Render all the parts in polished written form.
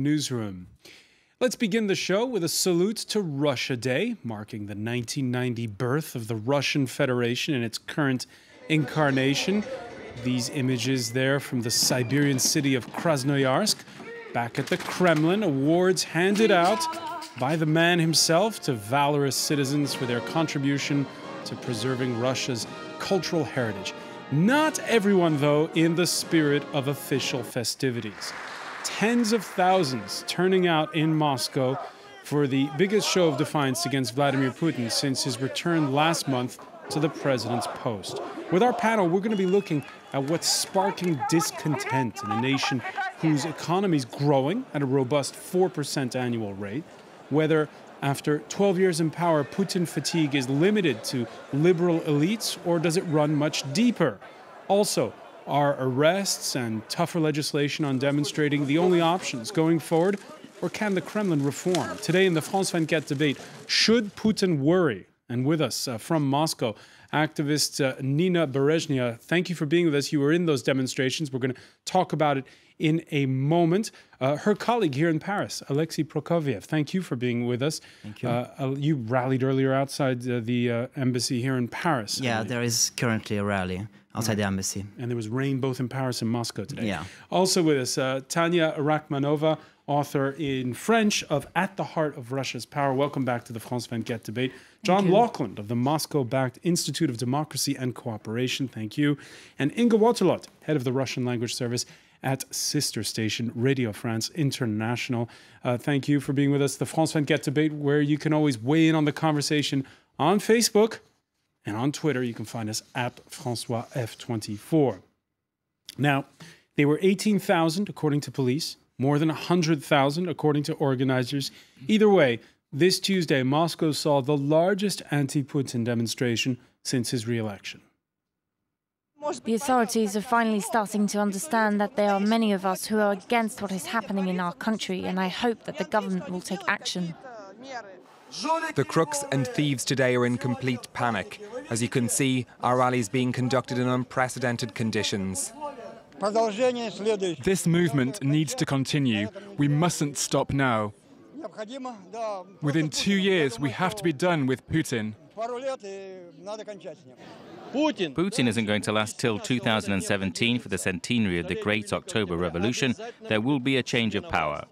Newsroom. Let's begin the show with a salute to Russia Day, marking the 1990 birth of the Russian Federation in its current incarnation. These images there from the Siberian city of Krasnoyarsk. Back at the Kremlin, awards handed out by the man himself to valorous citizens for their contribution to preserving Russia's cultural heritage. Not everyone, though, in the spirit of official festivities. Tens of thousands turning out in Moscow for the biggest show of defiance against Vladimir Putin since his return last month to the president's post. With our panel, we're going to be looking at what's sparking discontent in a nation whose economy is growing at a robust 4% annual rate, whether after 12 years in power, Putin fatigue is limited to liberal elites, or does it run much deeper? Also, are arrests and tougher legislation on demonstrating the only options going forward, or can the Kremlin reform? Today in the France 24 debate, should Putin worry? And with us from Moscow, activist Nina Berezhnya. Thank you for being with us. You were in those demonstrations. We're going to talk about it in a moment. Her colleague here in Paris, Alexei Prokofiev, thank you for being with us. Thank you. You rallied earlier outside the embassy here in Paris. Yeah, there is currently a rally outside the embassy. And there was rain both in Paris and Moscow today. Yeah. Also with us, Tanya Rachmanova, author in French of At the Heart of Russia's Power. Welcome back to the France 24 debate. John Lauchland of the Moscow-backed Institute of Democracy and Cooperation. Thank you. And Inga Waterlot, head of the Russian language service at sister station Radio France International. Thank you for being with us. The France 24 debate, where you can always weigh in on the conversation on Facebook and on Twitter. You can find us at François F24. Now, they were 18,000 according to police, more than 100,000 according to organizers. Either way, this Tuesday, Moscow saw the largest anti-Putin demonstration since his re-election. The authorities are finally starting to understand that there are many of us who are against what is happening in our country, and I hope that the government will take action. The crooks and thieves today are in complete panic. As you can see, our rally is being conducted in unprecedented conditions. This movement needs to continue. We mustn't stop now. Within 2 years, we have to be done with Putin. Putin isn't going to last till 2017 for the centenary of the Great October Revolution. There will be a change of power.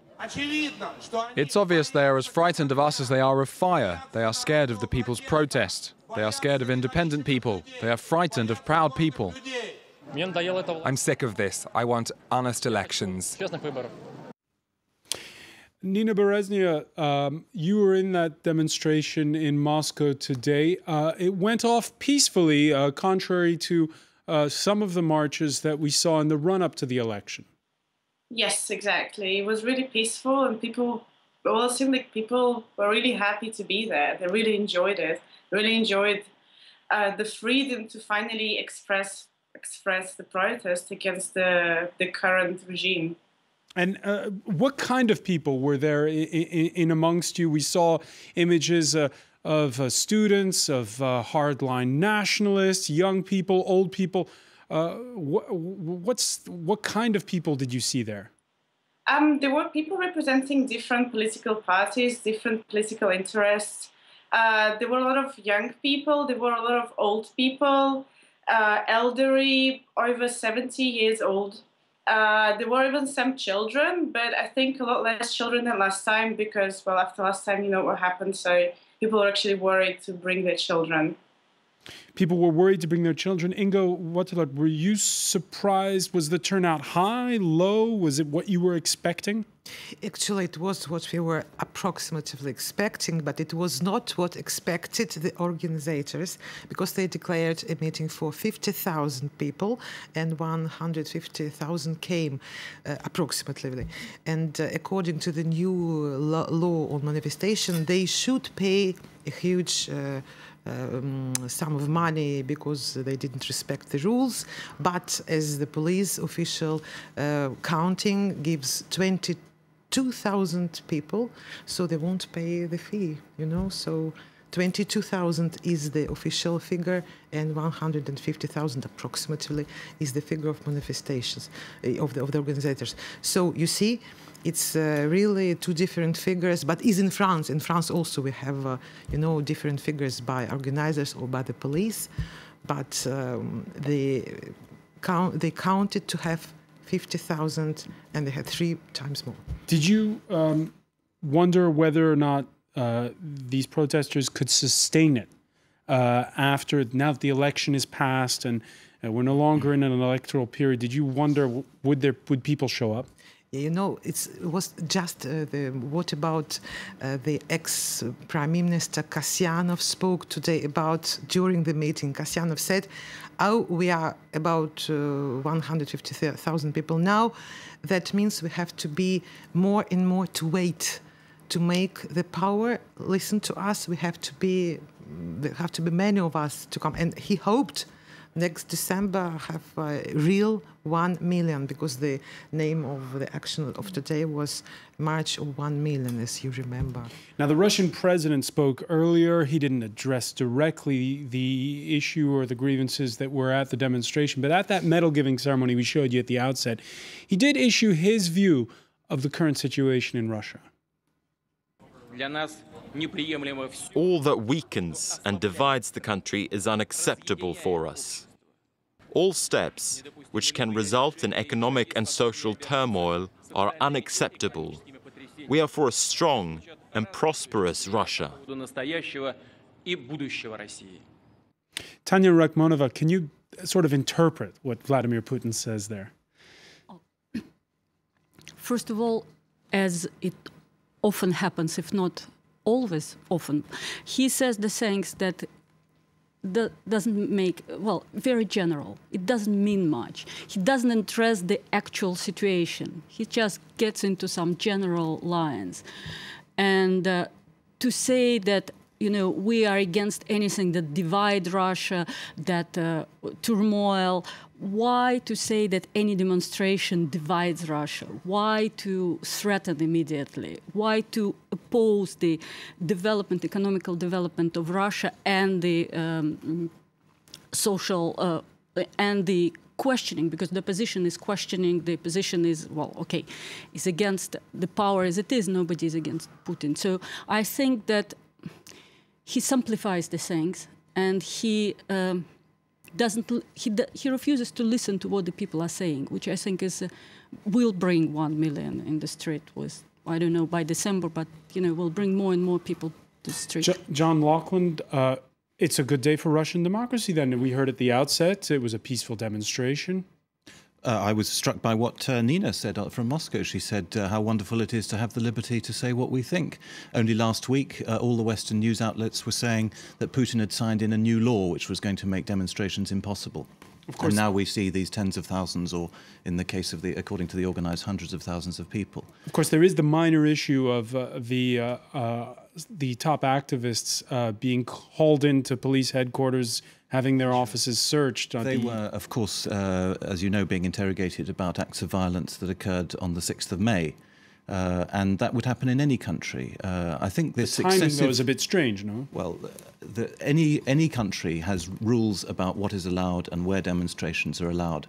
It's obvious they are as frightened of us as they are of fire. They are scared of the people's protest. They are scared of independent people. They are frightened of proud people. I'm sick of this. I want honest elections. Nina Berezhnya, you were in that demonstration in Moscow today. It went off peacefully, contrary to some of the marches that we saw in the run-up to the election. Yes, exactly. It was really peaceful, and it seemed like people were really happy to be there. They really enjoyed it. Really enjoyed the freedom to finally express the protest against the current regime. And what kind of people were there in amongst you? We saw images of students, of hardline nationalists, young people, old people. What kind of people did you see there? There were people representing different political parties, different political interests. There were a lot of young people. There were a lot of old people, elderly, over 70 years old. There were even some children, but I think a lot less children than last time because, well, after last time, you know what happened, so people were actually worried to bring their children. People were worried to bring their children. Ingo, were you surprised? Was the turnout high, low? Was it what you were expecting? Actually, it was what we were approximately expecting, but it was not what expected the organizers, because they declared a meeting for 50,000 people and 150,000 came approximately. And according to the new law on manifestation, they should pay a huge sum of money because they didn't respect the rules. But as the police official counting gives 22,000 people, so they won't pay the fee, you know. So 22,000 is the official figure, and 150,000 approximately is the figure of manifestations of the organizers. So you see, it's really two different figures, but is in France. In France also we have, different figures by organizers or by the police, but they counted to have 50,000, and they had 3 times more. Did you wonder whether or not these protesters could sustain it after, now that the election is passed and we're no longer in an electoral period? Did you wonder, would people show up? It was just what about the ex-Prime Minister Kasyanov spoke today about during the meeting. Kasyanov said, we are about 150,000 people now. That means we have to be more and more to wait to make the power listen to us. There have to be many of us to come. And he hoped next December have a real 1 million, because the name of the action of today was March of 1 million, as you remember. Now, the Russian president spoke earlier. He didn't address directly the issue or the grievances that were at the demonstration, but at that medal-giving ceremony we showed you at the outset, he did issue his view of the current situation in Russia. All that weakens and divides the country is unacceptable for us. All steps which can result in economic and social turmoil are unacceptable. We are for a strong and prosperous Russia. Tanya Rakhmonova, can you sort of interpret what Vladimir Putin says there? First of all, as it often happens, if not always often, he says the things that doesn't make, very general. It doesn't mean much. He doesn't address the actual situation. He just gets into some general lines. And to say that, we are against anything that divide Russia, that turmoil, why to say that any demonstration divides Russia? Why to threaten immediately? Why to oppose the economical development of Russia and the social and the questioning, because the opposition is questioning, the opposition is, is against the power as it is, nobody is against Putin. So I think that he simplifies the things, and he refuses to listen to what the people are saying, which I think will bring 1 million in the street with, I don't know, by December, but, will bring more and more people to the street. John Laughlin, it's a good day for Russian democracy then. We heard at the outset it was a peaceful demonstration. I was struck by what Nina said from Moscow. She said how wonderful it is to have the liberty to say what we think. Only last week, all the Western news outlets were saying that Putin had signed in a new law which was going to make demonstrations impossible. Of course. And now we see these tens of thousands, or in the case of according to the organised, hundreds of thousands of people. Of course, there is the minor issue of the top activists being called into police headquarters, having their offices searched. They were, of course, as you know, being interrogated about acts of violence that occurred on the 6th of May. And that would happen in any country. I think this timing, though, is a bit strange, no? Well, any country has rules about what is allowed and where demonstrations are allowed.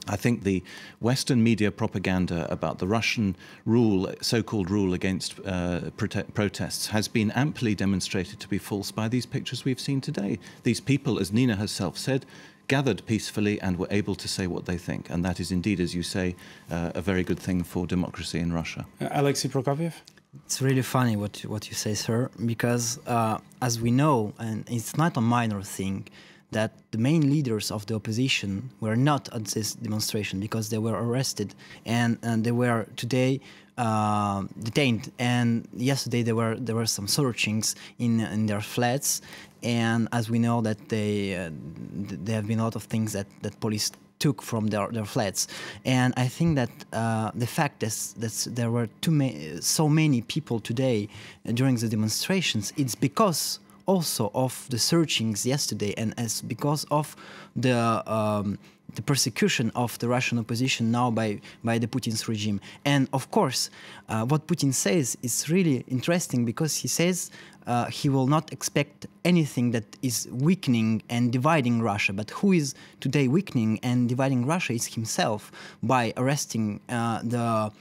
I think the Western media propaganda about the Russian rule, so-called rule against protests, has been amply demonstrated to be false by these pictures we've seen today. These people, as Nina herself said, gathered peacefully and were able to say what they think. And that is indeed, as you say, a very good thing for democracy in Russia. Alexei Prokofiev? It's really funny what you say, sir, because as we know, and it's not a minor thing, that the main leaders of the opposition were not at this demonstration because they were arrested and they were today detained. And yesterday there were some searchings in their flats, and as we know that there have been a lot of things that police took from their flats. And I think that the fact that there were so many people today during the demonstrations, it's because also of the searchings yesterday, and as because of the the persecution of the Russian opposition now by the Putin's regime. And of course, what Putin says is really interesting, because he says he will not expect anything that is weakening and dividing Russia. But who is today weakening and dividing Russia is himself, by arresting the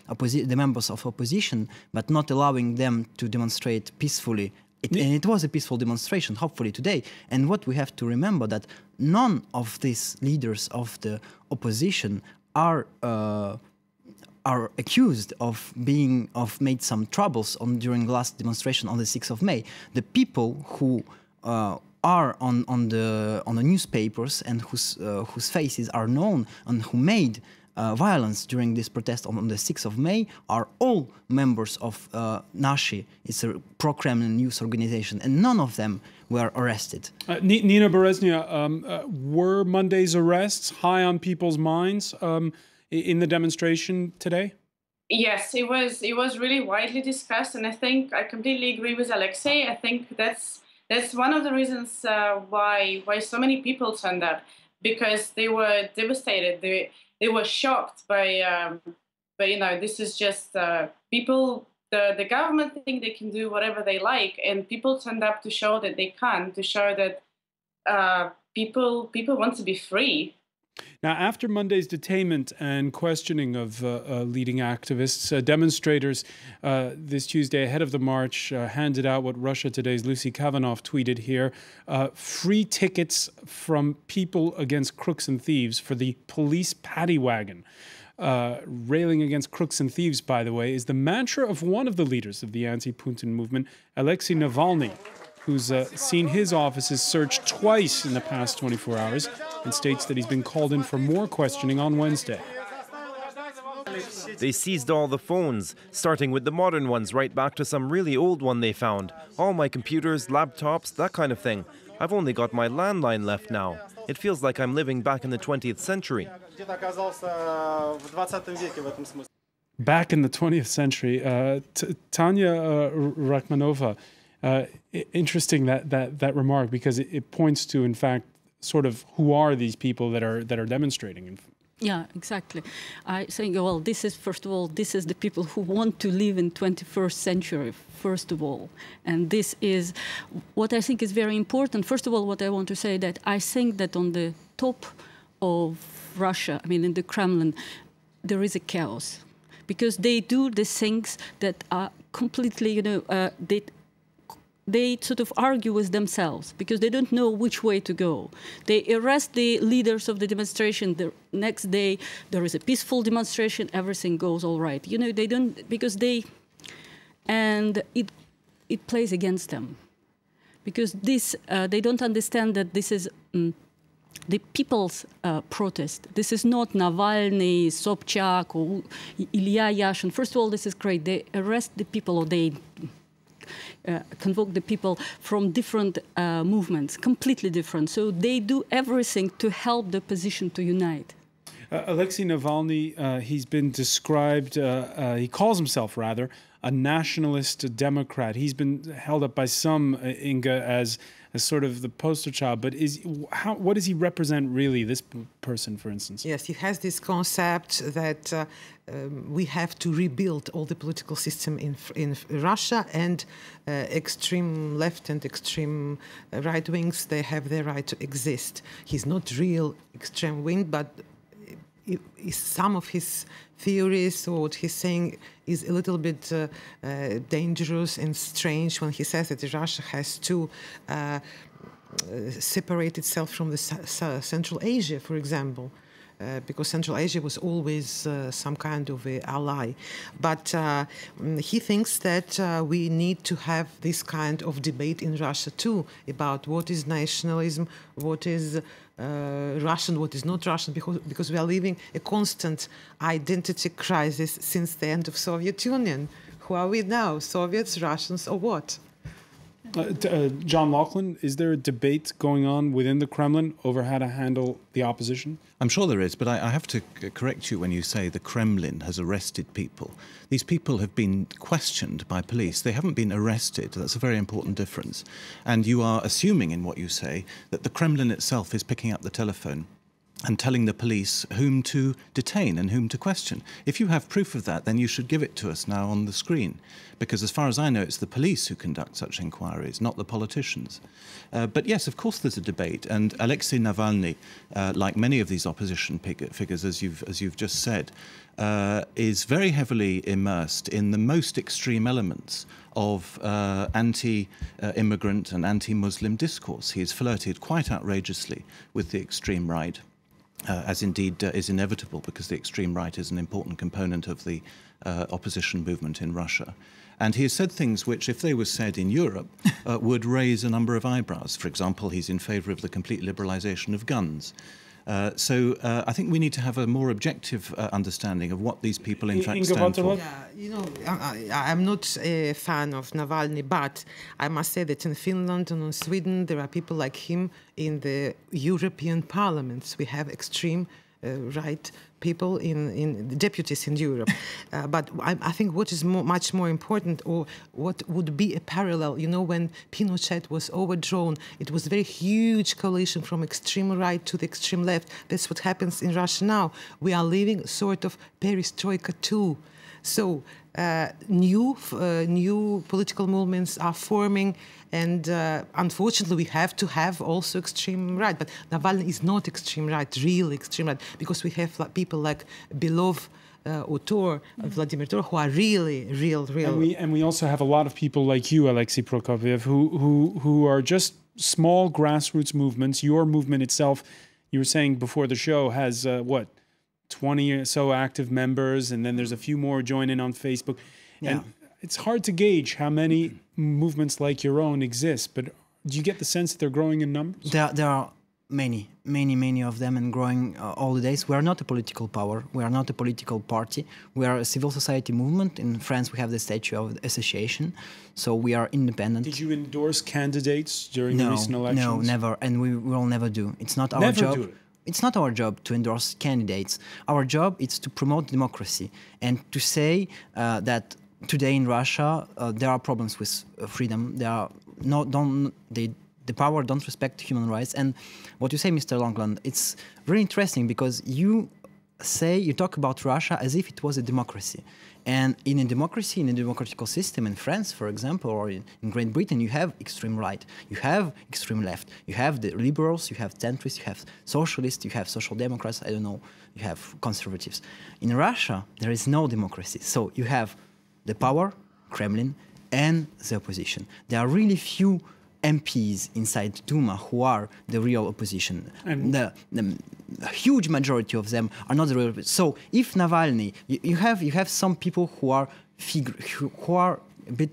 members of opposition, but not allowing them to demonstrate peacefully. And it was a peaceful demonstration, hopefully today. And what we have to remember, that none of these leaders of the opposition are accused of made some troubles during the last demonstration on the 6th of May. The people who are on the newspapers and whose faces are known and who made violence during this protest on the 6th of May are all members of Nashi. It's a pro-Kremlin news organization, and none of them were arrested. Nina Bereznia, were Monday's arrests high on people's minds in the demonstration today? Yes, it was really widely discussed, and I think I completely agree with Alexei. I think that's one of the reasons why so many people turned up, because they were devastated. They were shocked by this is just people. The government think they can do whatever they like, and people turned up to show that they can't, to show that people want to be free. Now, after Monday's detainment and questioning of leading activists, demonstrators this Tuesday ahead of the march handed out what Russia Today's Lucy Kavanagh tweeted here: free tickets from People Against Crooks and Thieves for the police paddy wagon. Railing against crooks and thieves, by the way, is the mantra of one of the leaders of the anti-Putin movement, Alexei Navalny, who's seen his offices searched twice in the past 24 hours and states that he's been called in for more questioning on Wednesday. They seized all the phones, starting with the modern ones right back to some really old one they found. All my computers, laptops, that kind of thing. I've only got my landline left now. It feels like I'm living back in the 20th century. Back in the 20th century. Tanya Rachmanova, interesting that remark, because it points to, in fact, sort of who are these people that are demonstrating. Yeah, exactly. I think, well, this is, first of all, this is the people who want to live in 21st century, first of all. And this is what I think is very important. First of all, what I want to say, that I think that on the top of Russia, I mean, in the Kremlin, there is a chaos. Because they do the things that are completely, they sort of argue with themselves because they don't know which way to go. They arrest the leaders of the demonstration. The next day, there is a peaceful demonstration. Everything goes all right. They don't, because and it plays against them. Because they don't understand that this is the people's protest. This is not Navalny, Sobchak, or Ilya Yashin. First of all, this is great. They arrest the people, or they convoke the people from different movements, completely different. So they do everything to help the opposition to unite. Alexei Navalny, he's been described, he calls himself, rather, a nationalist Democrat. He's been held up by some, Inga, as sort of the poster child. But what does he represent really, this person, for instance? Yes, he has this concept that we have to rebuild all the political system in Russia, and extreme left and extreme right wings, they have their right to exist. He's not real extreme wing, but some of his theories or what he's saying is a little bit dangerous and strange when he says that Russia has to separate itself from the Central Asia, for example. Because Central Asia was always some kind of an ally. But he thinks that we need to have this kind of debate in Russia too, about what is nationalism, what is Russian, what is not Russian, because we are living a constant identity crisis since the end of Soviet Union. Who are we now, Soviets, Russians, or what? John Laughlin, is there a debate going on within the Kremlin over how to handle the opposition? I'm sure there is, but I have to correct you when you say the Kremlin has arrested people. These people have been questioned by police. They haven't been arrested. That's a very important difference. And you are assuming in what you say that the Kremlin itself is picking up the telephone and telling the police whom to detain and whom to question. If you have proof of that, then you should give it to us now on the screen, because as far as I know, it's the police who conduct such inquiries, not the politicians. But yes, of course there's a debate, and Alexei Navalny, like many of these opposition figures, as you've just said, is very heavily immersed in the most extreme elements of anti-immigrant and anti-Muslim discourse. He has flirted quite outrageously with the extreme right, as indeed is inevitable, because the extreme right is an important component of the opposition movement in Russia. And he has said things which, if they were said in Europe, would raise a number of eyebrows. For example, he's in favour of the complete liberalisation of guns. So I think we need to have a more objective understanding of what these people in fact stand for. Yeah, you know, I'm not a fan of Navalny, but I must say that in Finland and in Sweden there are people like him in the European parliaments. We have extreme right people in the deputies in Europe. But I think what is much more important, or what would be a parallel, you know, when Pinochet was overthrown, it was a very huge coalition from extreme right to the extreme left. That's what happens in Russia now. We are living sort of perestroika too. So new political movements are forming, and unfortunately we have to have also extreme right. But Navalny is not extreme right, really extreme right, because we have people like Belov, Utor, Vladimir Tor, who are really real. And we also have a lot of people like you, Alexei Prokopiev, who are just small grassroots movements. Your movement itself, you were saying before the show, has what, 20 or so active members, and then there's a few more joining on Facebook. Yeah. And it's hard to gauge how many movements like your own exist, but do you get the sense that they're growing in numbers? There are many of them, and growing all the days. We are not a political power. We are not a political party. We are a civil society movement. In France, we have the statute of association, so we are independent. Did you endorse candidates during the recent elections? No, never, and we will never do. It's not our never job. Do it. It's not our job to endorse candidates. Our job is to promote democracy and to say that today in Russia there are problems with freedom. The power don't respect human rights. And what you say, Mr. Longland, it's very interesting, because you talk about Russia as if it was a democracy. And in a democracy, in a democratical system, in France, for example, or in Great Britain, you have extreme right, you have extreme left, you have the liberals, you have centrists, you have socialists, you have social democrats, I don't know, you have conservatives. In Russia, there is no democracy. So you have the power, Kremlin, and the opposition. There are really few MPs inside Duma who are the real opposition. And the huge majority of them are not the real opposition. So if Navalny, you have some people who are a bit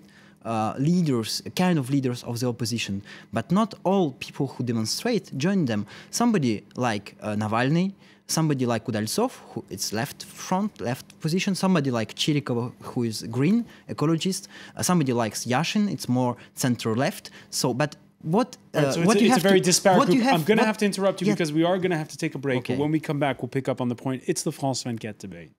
leaders, kind of leaders of the opposition, but not all people who demonstrate join them. Somebody like Navalny, somebody like Udaltsov, who is left position, somebody like Chirikov, who is green, ecologist, somebody like Yashin, it's more center-left. So, but what it's a very disparate group. I'm going to have to interrupt you because we are going to have to take a break. Okay. But when we come back, we'll pick up on the point. It's the France 24 debate.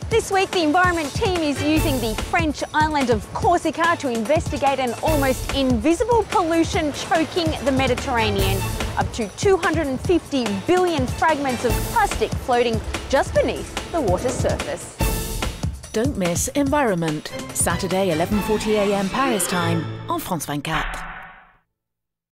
This week, the environment team is using the French island of Corsica to investigate an almost invisible pollution choking the Mediterranean. Up to 250 billion fragments of plastic floating just beneath the water's surface. Don't miss Environment, Saturday 11:40 a.m. Paris time on France 24.